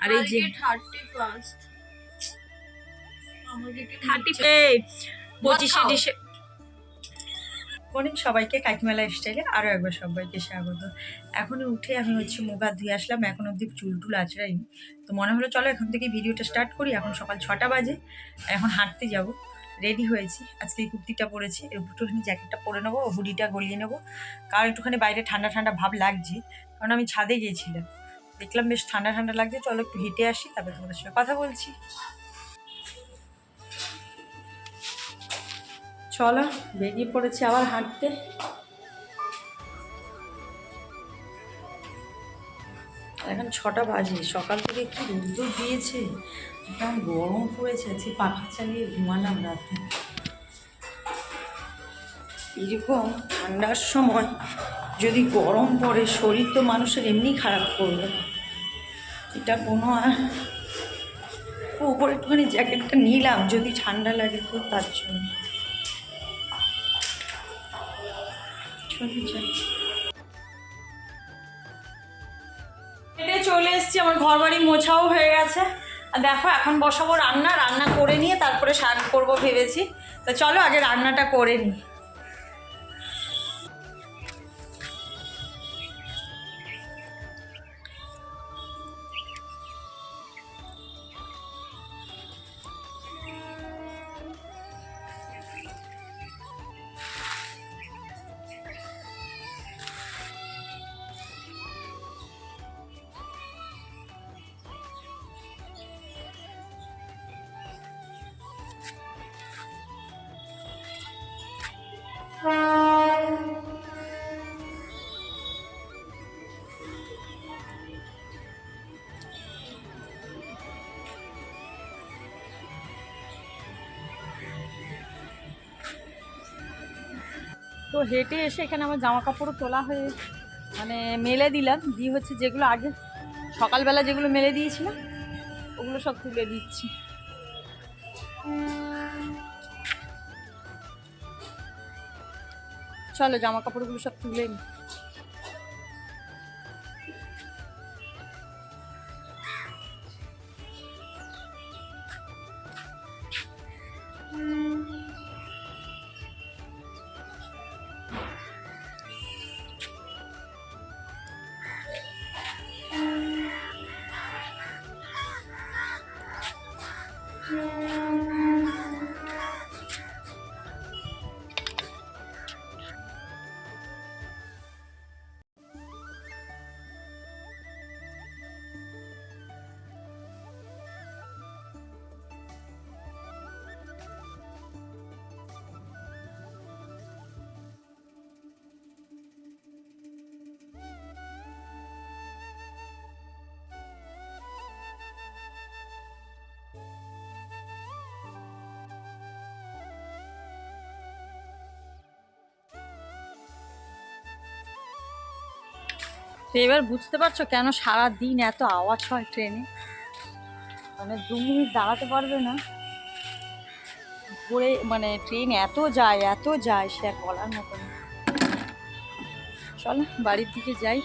আর এই যে 31st আমাদের 25 ডিসেম্বর সবাইকে কাকিমেলা স্টাইলে আরও একবার সবাইকে স্বাগত। এখন উঠে আমি হচ্ছে মুখ হাত ধুয়ে আসলাম, এখন অবধি চুল টুল আঁচড়াইনি। তো মনে হলো চলো এখন থেকে ভিডিওটা স্টার্ট করি। এখন সকাল 6টা বাজে, এখন হাঁটতে যাব। রেডি হয়েছি, আজকে এই কুর্তিটা পরেছি, একটুখানি জ্যাকেটটা পরে নেবো, হুডিটা গলিয়ে নেবো, কারণ একটুখানি বাইরে ঠান্ডা ঠান্ডা ভাব লাগছে। কারণ আমি ছাদে গিয়েছিলাম, দেখলাম বেশ ঠান্ডা ঠান্ডা লাগছে, চলো একটু হেঁটে আসি, তারপরে তোমাদের সঙ্গে কথা বলছি। চলো বেরিয়ে পড়েছি আবার হাঁটতে। এখন 6টা বাজে, সকাল থেকে কি রোদ্দুর দিয়েছে, কেমন গরম পড়েছে, আজকে পাখা চালিয়ে ঘুমালাম রাতে। এরকম ঠান্ডার সময় যদি গরম পড়ে, শরীর তো মানুষের এমনি খারাপ করবে, এটা কোনো উপরে একটুখানি জ্যাকেটটা নিলাম যদি ঠান্ডা লাগে তো তার জন্য। চলে এসেছি, আমার ঘর বাড়ি মোছাও হয়ে গেছে। আর দেখো এখন বসাবো রান্না, রান্না করে নিয়ে তারপরে শাক করবো ভেবেছি। তা চলো আগে রান্নাটা করে নিই। তো হেঁটে এসে এখানে আমার জামা কাপড়ও তোলা হয়ে মানে মেলে দিলাম, দিয়ে হচ্ছে যেগুলো আগে সকালবেলা যেগুলো মেলে দিয়েছিলাম ওগুলো সব তুলে দিচ্ছি। চলো জামা কাপড়গুলো সব তুলে নিই। তো এবার বুঝতে পারছো কেন সারা দিন এত আওয়াজ হয় ট্রেনে, মানে 2 মিনিট দাঁড়াতে পারবে না, ঘুরে মানে ট্রেন এত যায় সে আর বলার মতো না। চলো বাড়ির দিকে যাই।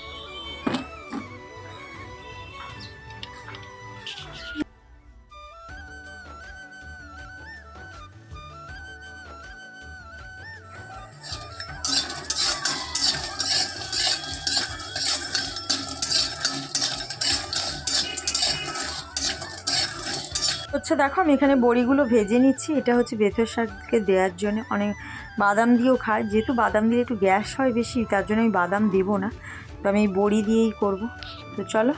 হচ্ছে দেখো আমি এখানে বড়িগুলো ভেজে নিচ্ছি, এটা হচ্ছে বেথর শাককে দেওয়ার জন্য। অনেক বাদাম দিয়েও খায়, যেহেতু বাদাম দিলে একটু গ্যাস হয় বেশি, তার জন্য আমি বাদাম দেবো না, তো আমি এই বড়ি দিয়েই করব। তো চলো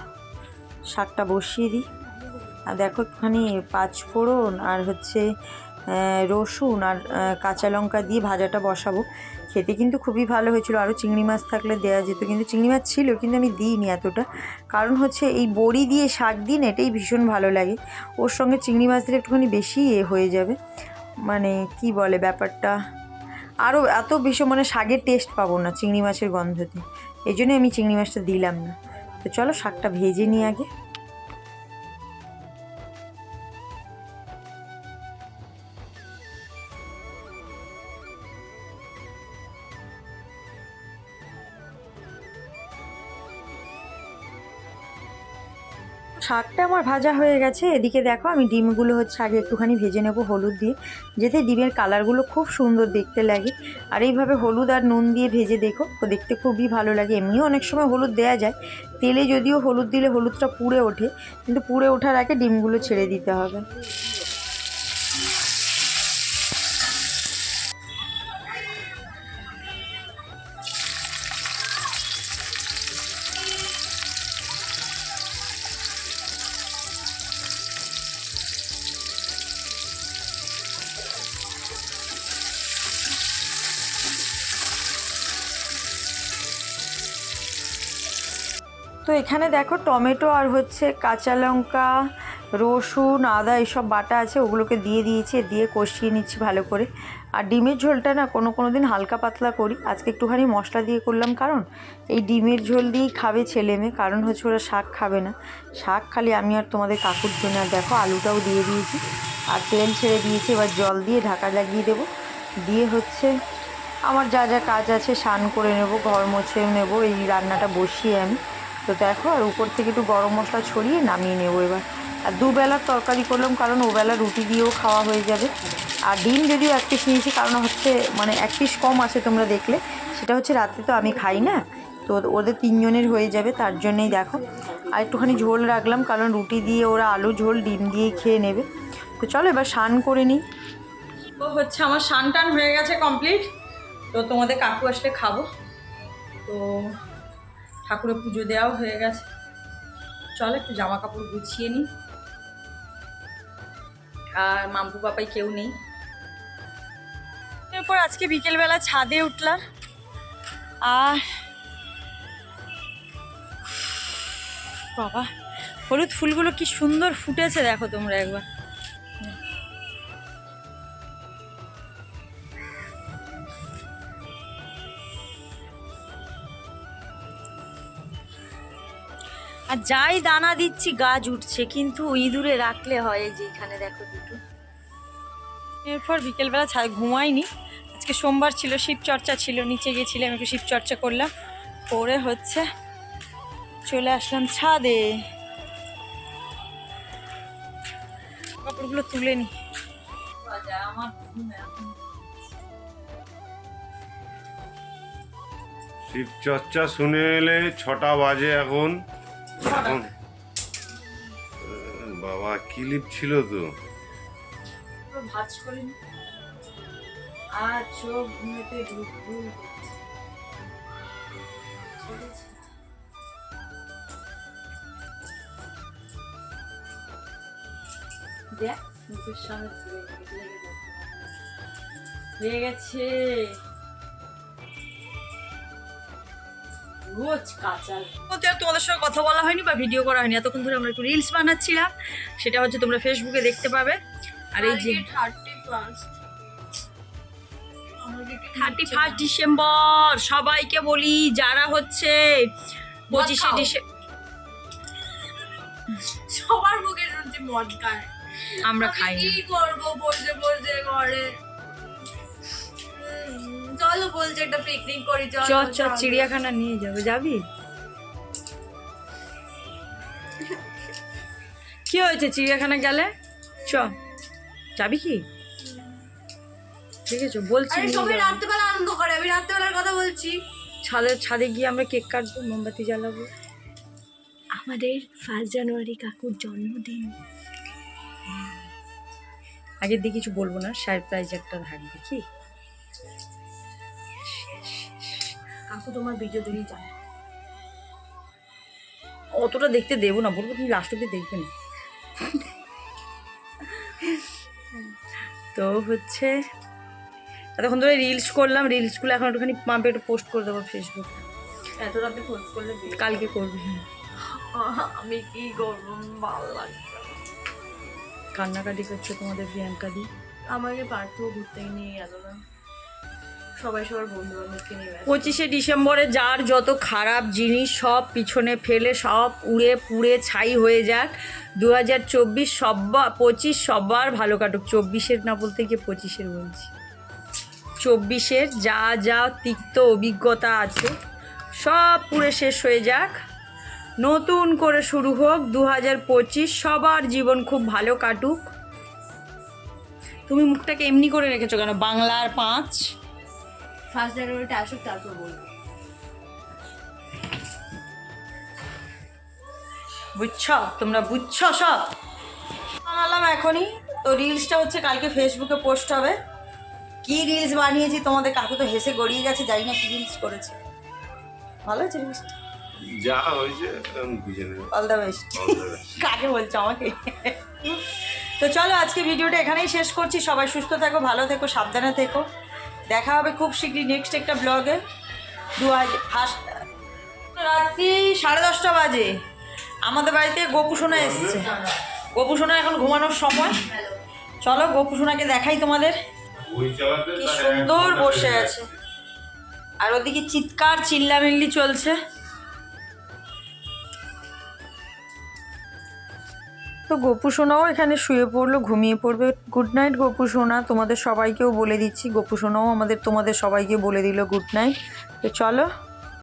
শাকটা বসিয়ে দিই। আর দেখো একটুখানি 5 ফোড়ন আর হচ্ছে রসুন আর কাঁচা লঙ্কা দিয়ে ভাজাটা বসাবো। খেতে কিন্তু খুবই ভালো হয়েছিল, আরও চিংড়ি মাছ থাকলে দেওয়া যেত, কিন্তু চিংড়ি মাছ ছিল কিন্তু আমি দিইনি এতটা, কারণ হচ্ছে এই বড়ি দিয়ে শাক দিন এটাই ভীষণ ভালো লাগে। ওর সঙ্গে চিংড়ি মাছ দিলে একটুখানি বেশি হয়ে যাবে, মানে কি বলে ব্যাপারটা, আরও এত ভীষণ মানে শাকের টেস্ট পাবো না চিংড়ি মাছের গন্ধতে, এই জন্যই আমি চিংড়ি মাছটা দিলাম না। তো চলো শাকটা ভেজে নিই আগে। শাকটা আমার ভাজা হয়ে গেছে। এদিকে দেখো আমি ডিমগুলো হচ্ছে আগে একটুখানি ভেজে নেব হলুদ দিয়ে, যাতে ডিমের কালারগুলো খুব সুন্দর দেখতে লাগে। আর এইভাবে হলুদ আর নুন দিয়ে ভেজে দেখো, দেখতে খুবই ভালো লাগে। এমনিও অনেক সময় হলুদ দেওয়া যায় তেলে, যদিও হলুদ দিলে হলুদটা পুড়ে ওঠে, কিন্তু পুড়ে ওঠার আগে ডিমগুলো ছেড়ে দিতে হবে। তো এখানে দেখো টমেটো আর হচ্ছে কাঁচা লঙ্কা, রসুন, আদা এইসব বাটা আছে, ওগুলোকে দিয়ে দিয়েছি, দিয়ে কষিয়ে নিচ্ছি ভালো করে। আর ডিমের ঝোলটা না কোনো দিন হালকা পাতলা করি, আজকে একটুখানি মশলা দিয়ে করলাম, কারণ এই ডিমের ঝোল দিয়েই খাবে ছেলে মেয়ে, কারণ হচ্ছে ওরা শাক খাবে না। শাক খালি আমি আর তোমাদের কাকুর জন্য। আর দেখো আলুটাও দিয়ে দিয়েছি আর তেল ছেড়ে দিয়েছি। এবার জল দিয়ে ঢাকা লাগিয়ে দেবো, দিয়ে হচ্ছে আমার যা যা কাজ আছে স্নান করে নেব, ঘর মুছে নেব, এই রান্নাটা বসিয়ে আমি। তো দেখো, আর উপর থেকে একটু গরম মশলা ছড়িয়ে নামিয়ে নেবো এবার। আর দুবেলার তরকারি করলাম, কারণ ওবেলা রুটি দিয়েও খাওয়া হয়ে যাবে। আর ডিম যদিও এক পিস নিয়েছি, কারণ হচ্ছে মানে এক পিস কম আছে তোমরা দেখলে, সেটা হচ্ছে রাতে তো আমি খাই না, তো ওদের 3 জনের হয়ে যাবে, তার জন্যই দেখো আর একটুখানি ঝোল রাখলাম, কারণ রুটি দিয়ে ওরা আলু ঝোল ডিম দিয়েই খেয়ে নেবে। তো চলো এবার স্নান করে নিই। তো হচ্ছে আমার স্নান টান হয়ে গেছে কমপ্লিট। তো তোমাদের কাকু আসলে খাবো, তো ঠাকুরের পুজো দেওয়াও হয়ে গেছে। চলো একটু জামা কাপড় গুছিয়ে নিই। আর মাম্পু পাপাই কেউ নেই। এরপর আজকে বিকেলবেলা ছাদে উঠলাম, আর বাবা হলুদ ফুলগুলো কি সুন্দর ফুটেছে দেখো তোমরা একবার। আর যাই দানা দিচ্ছি গাছ উঠছে, কিন্তু ইঁদুরে রাখলে হয়। যে এখানে দেখো দুটো। এরপর বিকেলবেলা ঘুমাইনি, আজকে সোমবার ছিল, শিবচর্চা ছিল, নিচে গেছিলাম একটু শিবচর্চা করলাম, করে হচ্ছে চলে আসলাম ছাদে। কাপড়গুলো তুলে নি। শিবচর্চা শুনে এলে 6টা বাজে এখন। বাবা ক্লিপ ছিল তো, ভাঁজ করে নি। আর চোখ ঘুমেতে ঢুকঢুক দেখ মুখের সামনে হয়ে গেছে রোজ কাঁচাল। তোমাদের সঙ্গে কথা বলা হয়নি বা ভিডিও করা হয়নি এতক্ষণ ধরে। আমরা একটু রিলস বানাচ্ছিলাম, সেটা হচ্ছে তোমরা ফেসবুকে দেখতে পাবে। আর এই যে 31 ডিসেম্বর সবাইকে বলি, যারা হচ্ছে 25শে ডিসেম্বর সবার মুখে শুনছি মদ খায়, আমরা খাই না। কি করবো বলতে বলতে ঘরে চলো বলছে একটা পিকনিক করি, চল চিড়িয়াখানা নিয়ে যাবে, যাবি? কি হয়েছে চিড়িয়াখানা গেলে? যাবি কি? ঠিক আছে বলছি। সবাই রাত্রেবেলা আনন্দ করে, আমি রাত্রেবেলার কথা বলছি। ছাদে গিয়ে আমরা কেক কাটবো, মোমবাতি জ্বালাবো। আমাদের 1 জানুয়ারি কাকুর জন্মদিন। আগের দিয়ে কিছু বলবো না, সারপ্রাইজ একটা থাকবে। কি কাকু তোমার ভিডিও দেখি জানো, অতটা দেখতে দেবো না, বলবো তুমি লাস্ট অব্দি দেখবে না। তো হচ্ছে এতক্ষণ ধরে রিলস করলাম, রিলসগুলো এখন একটুখানি পাম্পে একটু পোস্ট করে দেবো ফেসবুক। এত রাতে ফোন করলে কালকে করবি। আমি কি করবো, ভালো লাগছে। কান্নাকাটি করছে তোমাদের প্রিয়াঙ্কা দি। আমাকে পার্থও ঘুরতে নিয়ে গেল না, সবাই সবার বন্ধু বান্ধবকে নিয়ে গেছে। 25শে ডিসেম্বরে যার যত খারাপ জিনিস সব পিছনে ফেলে সব উড়ে পুড়ে ছাই হয়ে যাক। 2024 25 সবার ভালো কাটুক। 24-এর না বলতে গিয়ে 25-এর বলছি। 24-এর যা যা তিক্ত অভিজ্ঞতা আছে সব পুড়ে শেষ হয়ে যাক। নতুন করে শুরু হোক 2025, সবার জীবন খুব ভালো কাটুক। তুমি মুখটাকে এমনি করে রেখেছো কেন? বাংলার 5 1 জানুয়ারিতে আসুক তারপর বলবো। বুঝছো? তোমরা বুঝছো সব? বানালাম এখনই, তো রিলসটা হচ্ছে কালকে ফেসবুকে পোস্ট হবে। কি রিলস বানিয়েছি তোমাদের কাকু তো হেসে গড়িয়ে গেছে, জানি না কি রিলস করেছে। ভালো হয়েছে রিলসটা? যা হয়েছে আমি বুঝে নেব। All the best. কাকে বলছো? আমাকে। তো চলো আজকে ভিডিওটা এখানেই শেষ করছি। সবাই সুস্থ থেকো, ভালো থেকো, সাবধানে থেকো। দেখা হবে খুব শীঘ্রই নেক্সট একটা ব্লগে। রাত্রি 10:30 বাজে আমাদের বাড়িতে গোপুসোনা এসছে। গোপুসোনা এখন ঘুমানোর সময়। চলো গোপুসোনাকে দেখাই তোমাদের, কি সুন্দর বসে আছে। আর ওদিকে চিৎকার চিল্লামিল্লি চলছে। তো গোপুসোনাও এখানে শুয়ে পড়লো, ঘুমিয়ে পড়বে। গুড নাইট গোপুসোনা। তোমাদের সবাইকেও বলে দিচ্ছি, গোপুসোনাও তোমাদের সবাইকে বলে দিল গুড নাইট। তো চলো।